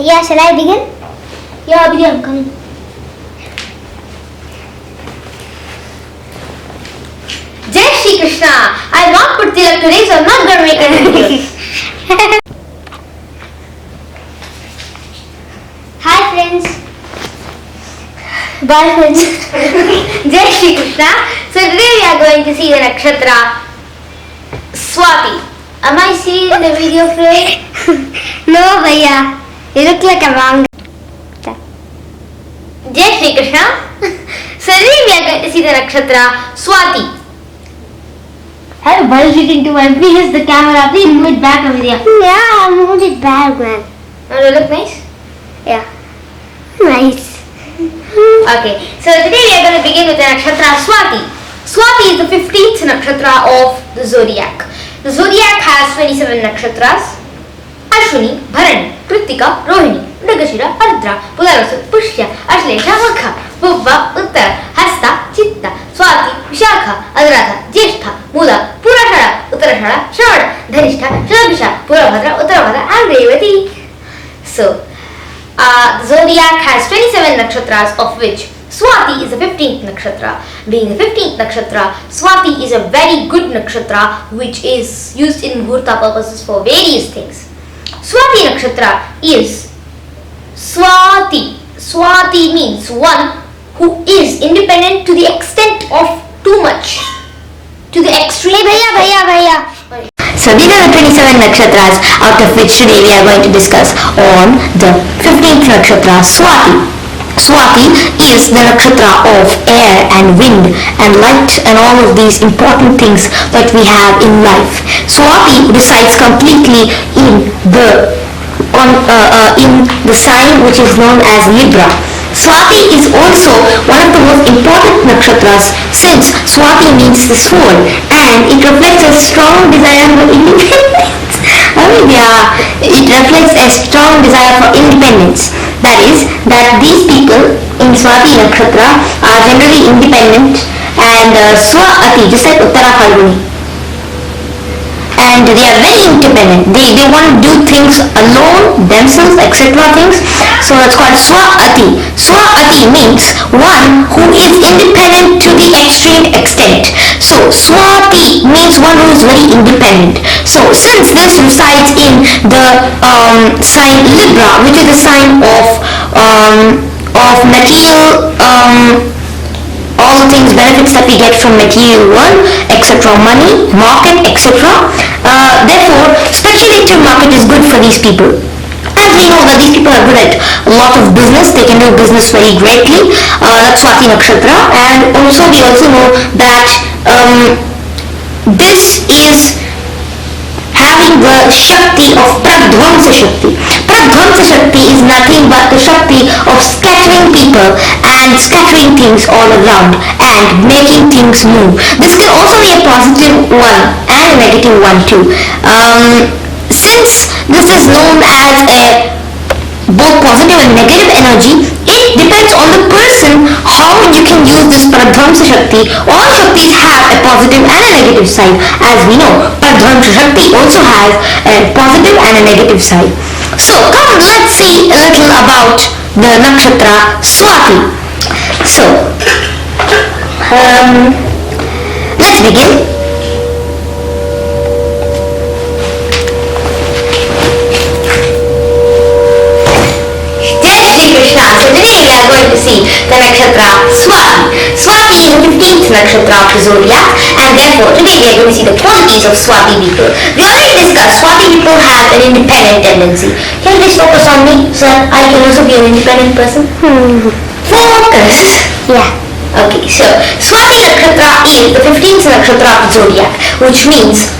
Yeah, shall I begin? Yeah, Abhigya, I'm coming. Jai Shri Krishna! I have not put tilak today, so I'm not going to make any videos. Hi friends. Bye friends. Jai Shri Krishna. So today we are going to see the nakshatra SWAATI. Am I seeing the video frame? No, Bhaiya. You look like a wrong. Jai Shri Krishna. So today we are going to see the nakshatra SWAATI. I have bulged it into my please the camera. Please move it back, Abhigya. Yeah, I moved it back, man. Does it look nice? Yeah. Nice. Okay, so today we are going to begin with the nakshatra SWAATI. SWAATI is the 15th nakshatra of the zodiac. The zodiac has 27 nakshatras: Ashwini, Bharani, Kritika, Rohini, Mrigashira, Ardra, Pularusu, Pushya, Ashlesha, Makha, Bubba, Uttara, Hasta, Chitta, Swati, Vishakha, Anuradha, Jyeshtha, Mula, Purashara, Uttarashara, Shravana, Dhanishta, Shalabhisha, Purabhadra, Uttarabhadra and Revati. So, the zodiac has 27 nakshatras, of which SWAATI is the 15th nakshatra. Being the 15th nakshatra, SWAATI is a very good nakshatra which is used in muhurta purposes for various things. SWAATI nakshatra is SWAATI. SWAATI means one who is independent to the extent of too much. To the extreme. Bhaiya. So these are the 27 nakshatras, out of which today we are going to discuss on the 15th nakshatra SWAATI. SWAATI is the nakshatra of air and wind and light and all of these important things that we have in life. SWAATI resides completely in the sign which is known as Libra. SWAATI is also one of the most important nakshatras since SWAATI means the sword and it reflects a strong desire for independence. It reflects a strong desire for independence. That is, that these people in SWAATI nakshatra are generally independent and SWAATI, just like Uttara Phalguni. And they are very independent. They want to do things alone, themselves, etc. things. So it's called SWAATI. SWAATI means one who is independent to the extreme extent. So SWAATI means one who is very independent. So since this resides in the sign Libra, which is a sign of material, all the things, benefits that we get from material world, etc., money, market, etc. Therefore, speculative market is good for these people. As we know that these people are good at a lot of business, they can do business very greatly. That's SWAATI nakshatra. And also we also know that this is having the Shakti of Pradhvamsa Shakti. Pradhvamsa Shakti is nothing but the Shakti of scattering people and scattering things all around and making things move. This can also be a positive one and a negative one too. Since this is known as a both positive and negative energy, it depends on the person how you can use this Pradhvamsa Shakti. All Shaktis have a positive and a negative side. As we know, Pradhvamsa Shakti also has a positive and a negative side. So come, let's see a little about the nakshatra SWAATI. So, let's begin. So today we are going to see the nakshatra SWAATI. SWAATI is the 15th nakshatra of the zodiac and therefore today we are going to see the qualities of SWAATI people. We already discussed SWAATI people have an independent tendency. Can you please focus on me so that I can also be an independent person? Focus! Yeah. Okay, so SWAATI nakshatra is the 15th nakshatra of the zodiac, which means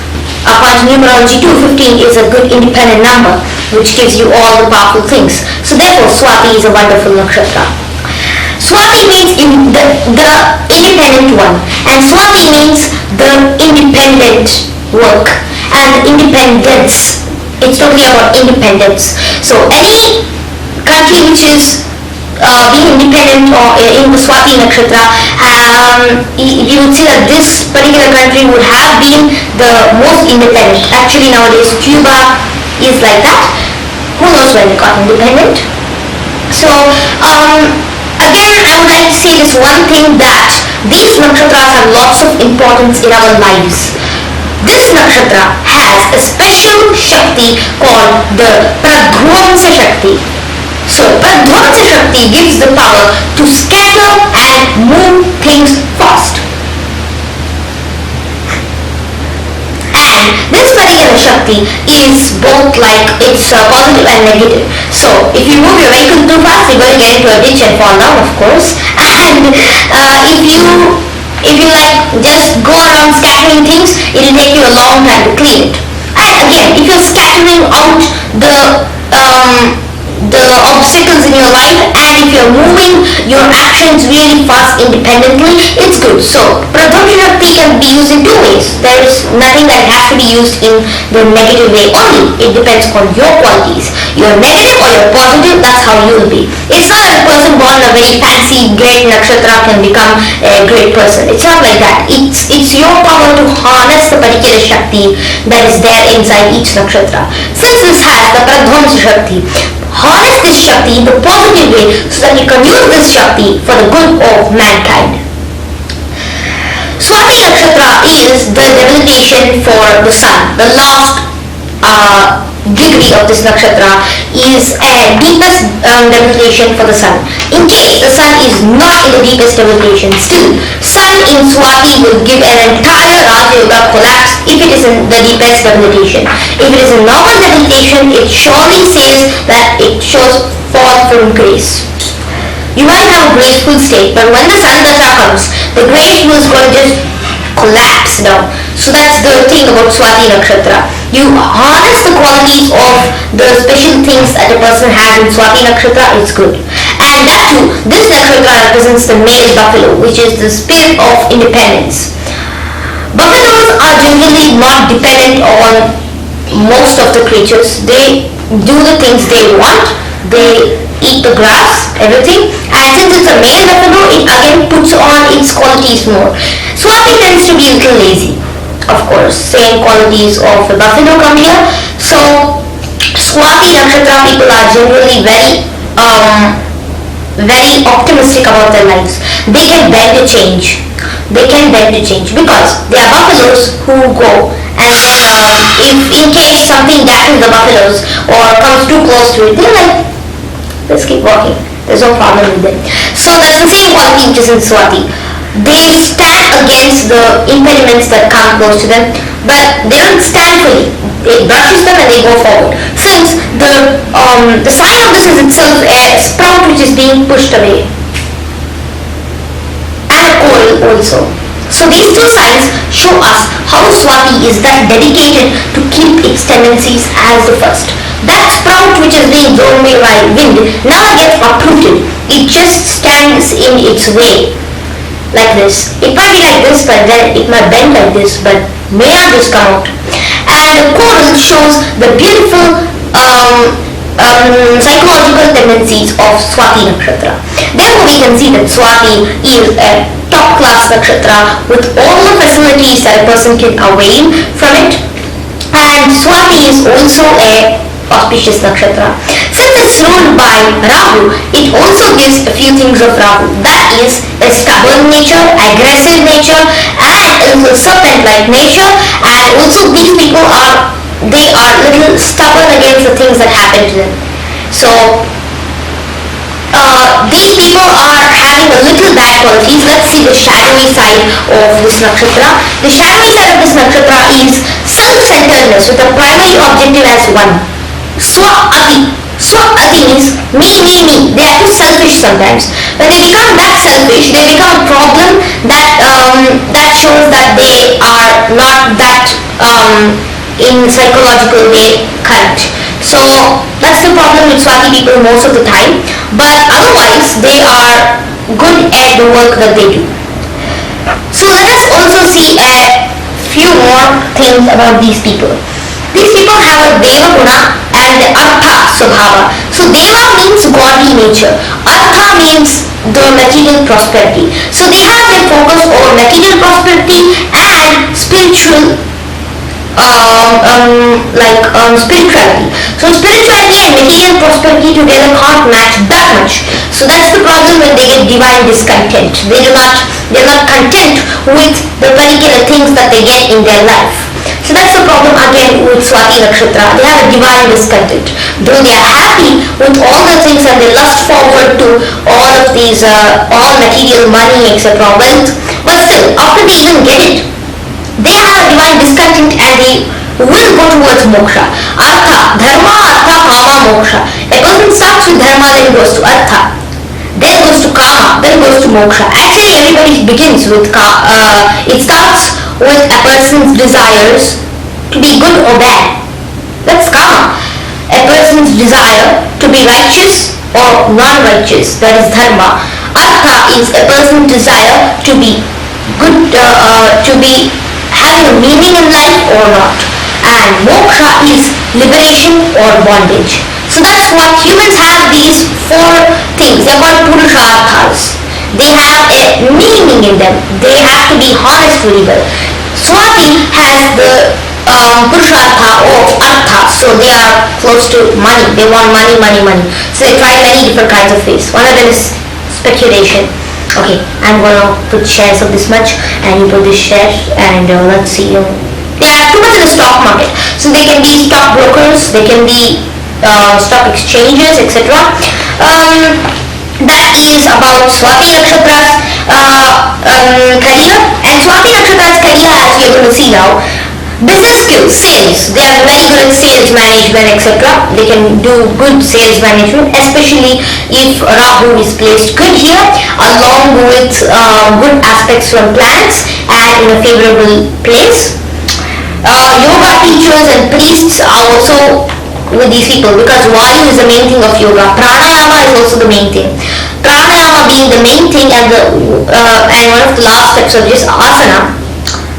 according to numerology 215 is a good independent number which gives you all the powerful things. So therefore SWAATI is a wonderful nakshatra. SWAATI means the independent one and SWAATI means the independent work and independence. It's totally about independence. So any country which is being independent or in the SWAATI nakshatra, you would see that this particular country would have been the most independent. Actually nowadays Cuba is like that. who knows when they got independent. So again, I would like to say this one thing, that these nakshatras have lots of importance in our lives. This nakshatra has a special Shakti called the Pradhwamsa Shakti. So Pradhwamsa Shakti gives the power to scatter and move things fast. And this particular Shakti is both like, it's positive and negative. So if you move your vehicle too fast, you're going to get into a ditch and fall down, of course. And if you like just go around scattering things, it will take you a long time to clean it. And again, if you're scattering out the obstacles in your life, and if you're moving your actions really fast independently, it's good. So Pradhwamsa Shakti can be used in two ways. There is nothing that has to be used in the negative way only. It depends on your qualities. You're negative or you're positive, that's how you will be. It's not that a person born a very fancy great nakshatra can become a great person. It's not like that. It's your power to harness the particular Shakti that is there inside each nakshatra. Since this has the Pradhwamsa Shakti, harness this Shakti in the positive way so that you can use this Shakti for the good of mankind. Swati nakshatra is the debilitation for the sun. The last degree of this nakshatra is a deepest debilitation for the sun. In case the sun is not in the deepest debilitation, still sun in Swati will give an entire Raja Yoga collapse if it is in the deepest debilitation. If it is in normal debilitation, it surely says that it shows fall from grace. You might have a graceful state, but when the sun dasha comes, the graceful is going to just collapse down. So that's the thing about Swati nakshatra. You harness the qualities of the special things that a person has in Swati nakshatra, it's good. And that too, this nakshatra represents the male buffalo, which is the spirit of independence. Buffaloes are generally not dependent on most of the creatures. They do the things they want. They eat the grass, everything. And since it's a male buffalo, it again puts on its qualities more. Swati tends to be a little lazy. Of course, same qualities of the buffalo come here. So Swati nakshatra people are generally very optimistic about their lives. They can bend to change. Because they are buffaloes who go, and if in case something dashes the buffaloes or comes too close to it, they're like, let's keep walking. There's no problem with them. So that's the same quality which is in Swati. They stand against the impediments that come close to them, but they don't stand fully. It brushes them and they go forward. Since the sign of this is itself a sprout which is being pushed away, and a coil also. So these two signs show us how Swati is that dedicated to keep its tendencies as the first. That sprout which is being blown away by wind never gets uprooted. It just stands in its way. Like this. It might be like this, but then it might bend like this, but may not just come out. And the coral shows the beautiful psychological tendencies of Swati nakshatra. Therefore, we can see that Swati is a top class nakshatra with all the facilities that a person can avail from it. And Swati is also a auspicious nakshatra. Since it's ruled by Rahu, it also gives a few things of Rahu. That is a stubborn nature, aggressive nature, and a serpent-like nature. And also these people are little stubborn against the things that happen to them. So these people are having a little bad qualities. Let's see the shadowy side of this nakshatra. The shadowy side of this nakshatra is self-centeredness with a primary objective as one. SWAATHI. SWAATHI means me. They are too selfish sometimes. When they become that selfish, they become a problem that shows that they are not that in psychological way correct. So that's the problem with Swati people most of the time. But otherwise, they are good at the work that they do. So let us also see a few more things about these people. These people have a Deva Guna and the Artha Swabhava. So Deva means godly nature. Artha means the material prosperity. So they have their focus over material prosperity and spiritual spirituality. So spirituality and material prosperity together can't match that much. So that's the problem when they get divine discontent. They're not content with the particular things that they get in their life. So that's the problem again with Swati Nakshatra. They have a divine discontent. Though they are happy with all the things and they lust forward to all of these, all material money, etc., wealth, but still, after they even get it, they have a divine discontent and they will go towards moksha. Artha, dharma, artha, kama, moksha. A person starts with dharma, then goes to artha, then goes to kama, then goes to moksha. Actually, everybody begins with it starts with a person's desires to be good or bad. That's kama. A person's desire to be righteous or non-righteous. That is dharma. Artha is a person's desire to be good, to be having a meaning in life or not. And moksha is liberation or bondage. So that's what humans have, these four things. They are called purusharthas. They have a meaning in them. They have to be honest with people. Swati has the purushartha of artha, so they are close to money. They want money, money, money. So they try many different kinds of ways. One of them is speculation. Okay, I'm gonna put shares of this much, and you put this share, and let's see. They are too much in the stock market, so they can be stock brokers, they can be stock exchanges, etc. That is about Swati Nakshatra's career. And Swati Nakshatra's career, as we are going to see now, business skills, sales. They are very good at sales management, etc. They can do good sales management, especially if Rahu is placed good here, along with good aspects from planets and in a favorable place. Yoga teachers and priests are also with these people, because Vayu is the main thing of yoga. Pranayama is also the main thing. Pranayama being the main thing and one of the last steps of this asana.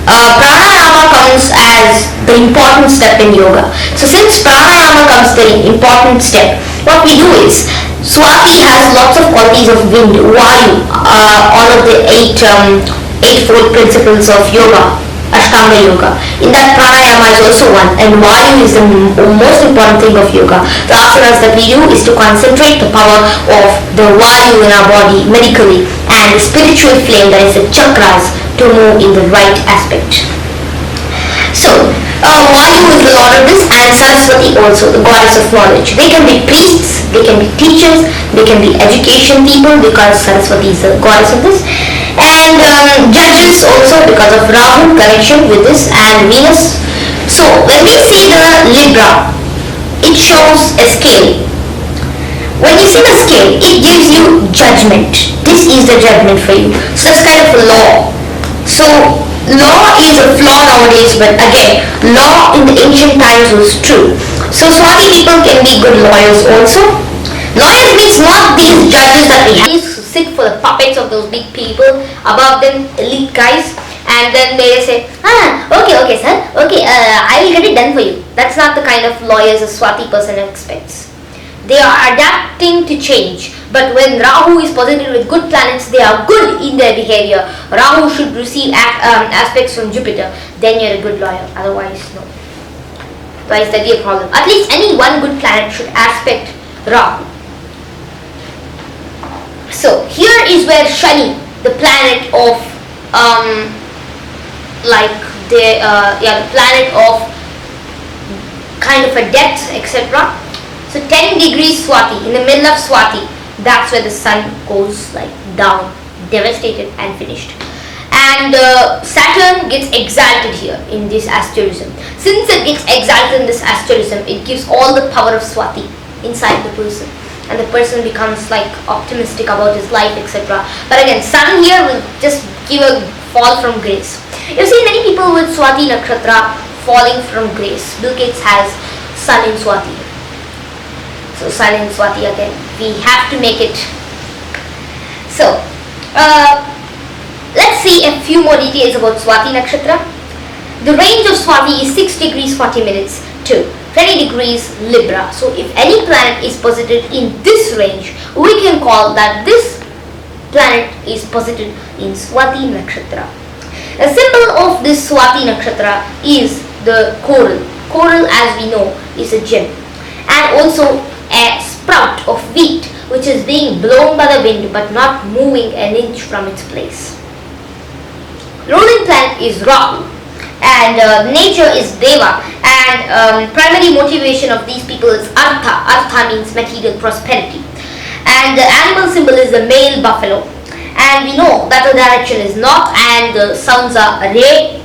Pranayama comes as the important step in yoga. So since pranayama comes the important step, what we do is, Swati has lots of qualities of wind, Vayu, all of the eightfold principles of yoga, Ashtanga yoga. In that, pranayama is also one, and Vayu is the most important thing of yoga. The asanas that we do is to concentrate the power of the Vayu in our body medically, and the spiritual flame, that is the chakras, to move in the right aspect. So, Vayu is the lord of this, and Saraswati also, the goddess of knowledge. They can be priests, they can be teachers, they can be education people, because Saraswati is the goddess of this, and judges also, because of Rahu connection with this, and Venus. So when we see the Libra, it shows a scale. When you see the scale, it gives you judgment. This is the judgment for you. So that's kind of a law. So law is a flaw nowadays, but again, law in the ancient times was true. So Swati people can be good lawyers also. Lawyers means not these judges that we have sit for the puppets of those big people above them, elite guys, and then they say, okay sir, okay, I will get it done for you. That's not the kind of lawyers a Swati person expects. They are adapting to change, but when Rahu is positive with good planets, they are good in their behavior. Rahu should receive aspects from Jupiter, then you're a good lawyer, otherwise no. Why is that a problem? At least any one good planet should aspect Rahu. So here is where Shani, the planet of the planet of kind of a death, etc. So 10 degrees Swati, in the middle of Swati, that's where the sun goes like down, devastated and finished. And Saturn gets exalted here in this asterism. Since it gets exalted in this asterism, it gives all the power of Swati inside the person, and the person becomes like optimistic about his life, etc. But again, sun here will just give a fall from grace. You see many people with Swati Nakshatra falling from grace. Bill Gates has sun in Swati. So sun in Swati again, we have to make it. So let's see a few more details about Swati Nakshatra. The range of Swati is 6 degrees 40 minutes to 20 degrees Libra. So if any planet is posited in this range, we can call that this planet is posited in Swati Nakshatra. A symbol of this Swati Nakshatra is the coral. Coral, as we know, is a gem. And also a sprout of wheat which is being blown by the wind but not moving an inch from its place. Ruling planet is Rahu, and nature is Deva, and primary motivation of these people is Artha. Artha means material prosperity, and the animal symbol is the male buffalo, and we know that the direction is north, and the sounds are Re,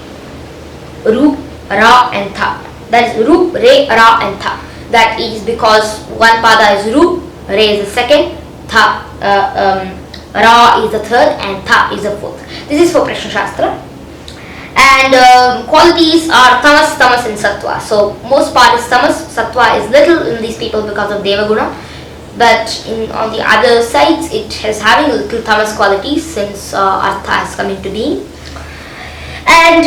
Ru, Ra and Tha. That is Ru, Re, Ra and Tha. That is because one pada is Ru, Re is the second, Tha, Ra is the third, and Tha is the fourth. This is for Prashna Shastra. And qualities are tamas, tamas and sattva. So most part is tamas, sattva is little in these people because of devaguna. But on the other sides it is having a little tamas qualities since Artha has come into being. And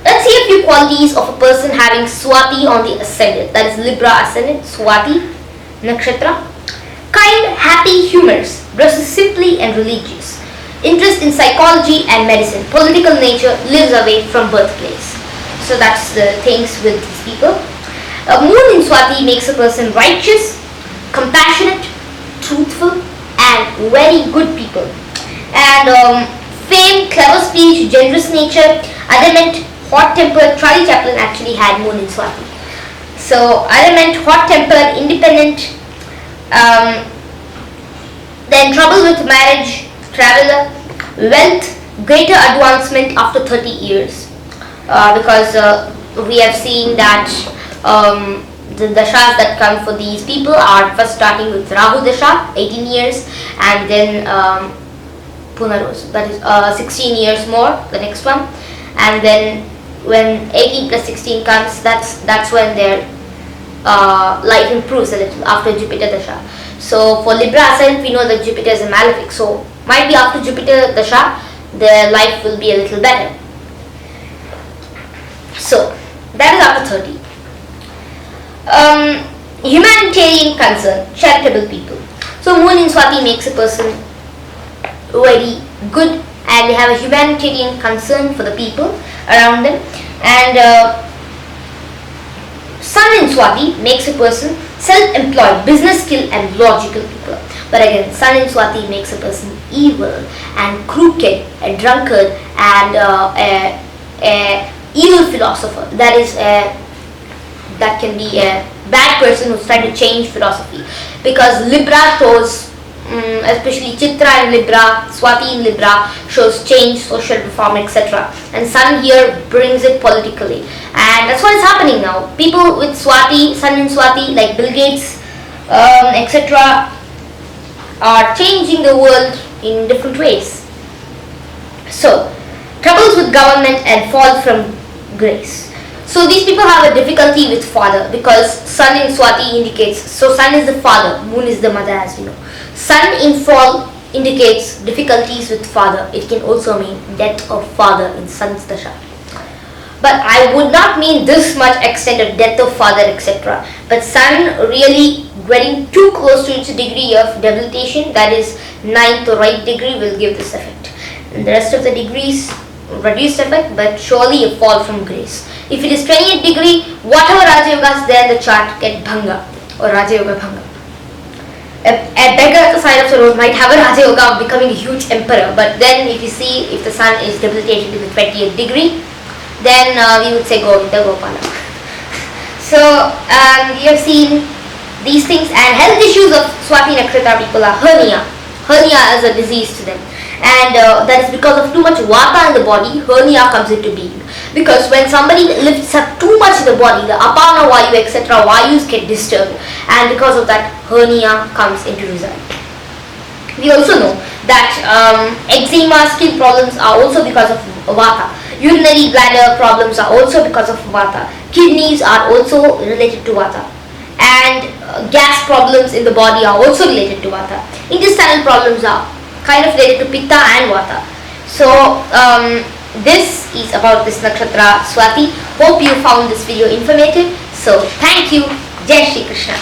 let's see a few qualities of a person having Swati on the ascendant. That is Libra ascendant, Swati, nakshatra. Kind, happy, humorous, dresses simply and religious. Interest in psychology and medicine. Political nature, lives away from birthplace. So that's the things with these people. A moon in Swati makes a person righteous, compassionate, truthful, and very good people. And fame, clever speech, generous nature, adamant, hot-tempered. Charlie Chaplin actually had moon in Swati. So adamant, hot-tempered, independent. Then trouble with marriage, traveler, wealth, greater advancement after 30 years. Because we have seen that the dashas that come for these people are first starting with Rahu Dasha, 18 years, and then Punaros, that is 16 years more, the next one. And then when 18 plus 16 comes, that's when their life improves a little after Jupiter Dasha. So for Libra ascendant, we know that Jupiter is a malefic, so might be after Jupiter Dasha, their life will be a little better. So that is after 30. Humanitarian concern, charitable people. So moon in Swati makes a person very good, and they have a humanitarian concern for the people around them. And sun in Swati makes a person self-employed, business skill and logical people. But again, sun in Swati makes a person evil and crooked, a drunkard, and a evil philosopher. That can be a bad person who's trying to change philosophy. Because Libra shows, especially Chitra in Libra, Swati in Libra, shows change, social reform, etc. And sun here brings it politically. And that's what is happening now. People with Swati, sun in Swati, like Bill Gates, etc., are changing the world in different ways. So, troubles with government and fall from grace. So these people have a difficulty with father because sun in Swati indicates, so sun is the father, moon is the mother, as we know. Sun in fall indicates difficulties with father. It can also mean death of father in sun's dasha. But I would not mean this much extent of death of father, etc. But sun really getting too close to its degree of debilitation, that is 9th or right degree, will give this effect. And the rest of the degrees, reduced effect, but surely a fall from grace. If it is 28th degree, whatever Raja Yoga is there in the chart get Bhanga or Raja Yoga Bhanga. A beggar at the side of the road might have a Raja Yoga of becoming a huge emperor, but then if you see if the sun is debilitated to the 20th degree, then we would say Govinda Gopala. So we have seen these things, and health issues of Swati Nakshatra people are hernia. Hernia is a disease to them, and that is because of too much vata in the body. Hernia comes into being because when somebody lifts up too much in the body, the apana vayu, etc., vayus get disturbed, and because of that, hernia comes into result. We also know that eczema, skin problems are also because of vata. Urinary bladder problems are also because of vata. Kidneys are also related to vata. And gas problems in the body are also related to vata. Intestinal problems are kind of related to pitta and vata. So this is about this nakshatra Swati. Hope you found this video informative. So thank you. Jai Shri Krishna.